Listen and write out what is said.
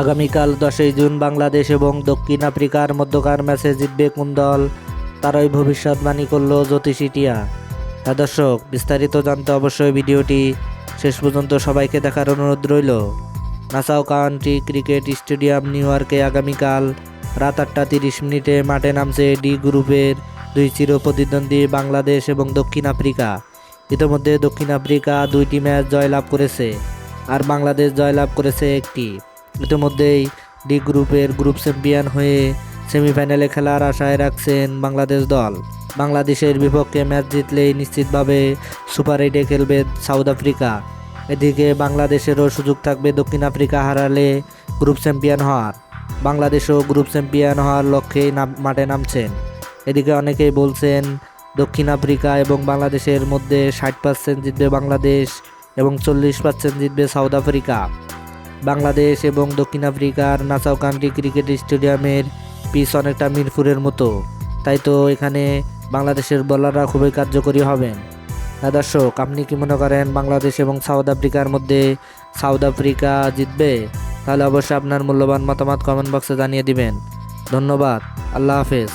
আগামীকাল 10ই জুন বাংলাদেশ এবং দক্ষিণ আফ্রিকার মধ্যকার ম্যাচে জিতবে কোন দল, তারই ভবিষ্যৎবাণী করল জ্যোতিষী টিয়া। হ্যাঁ দর্শক, বিস্তারিত জানতে অবশ্যই ভিডিওটি শেষ পর্যন্ত সবাইকে দেখার অনুরোধ রইল। Nassau county cricket stadium new ইয়র্কে আগামীকাল রাত 8:30 মাঠে নামছে ডি গ্রুপের দুই চিরপ্রতিদ্বন্দ্বী বাংলাদেশ এবং দক্ষিণ আফ্রিকা। ইতিমধ্যে দক্ষিণ আফ্রিকা 2টি ম্যাচ জয়লাভ করেছে আর বাংলাদেশ জয়লাভ করেছে একটি। ইতিমধ্যেই ডি গ্রুপের গ্রুপ চ্যাম্পিয়ন হয়ে সেমিফাইনালে খেলার আশায় রাখছেন বাংলাদেশ দল। বাংলাদেশের বিপক্ষে ম্যাচ জিতলেই নিশ্চিতভাবে সুপার 8-এ খেলবে সাউথ আফ্রিকা। এদিকে বাংলাদেশেরও সুযোগ থাকবে দক্ষিণ আফ্রিকা হারালে গ্রুপ চ্যাম্পিয়ন হওয়ার। বাংলাদেশও গ্রুপ চ্যাম্পিয়ন হওয়ার লক্ষ্যেই মাঠে নামছেন। এদিকে অনেকেই বলছেন দক্ষিণ আফ্রিকা এবং বাংলাদেশের মধ্যে 60% জিতবে বাংলাদেশ এবং 40% জিতবে সাউথ আফ্রিকা। বাংলাদেশ এবং দক্ষিণ আফ্রিকার নাসাউ কাউন্টি ক্রিকেট স্টেডিয়ামের পিচ অনেকটা মিরপুরের মতো, তাই তো এখানে বাংলাদেশের বোলাররা খুবই কার্যকরী হবেন। দর্শক, আপনি কি মনে করেন বাংলাদেশ এবং সাউথ আফ্রিকার মধ্যে সাউথ আফ্রিকা জিতবে? তাহলে অবশ্যই আপনার মূল্যবান মতামত কমেন্ট বক্সে জানিয়ে দিবেন। ধন্যবাদ। আল্লাহ হাফেজ।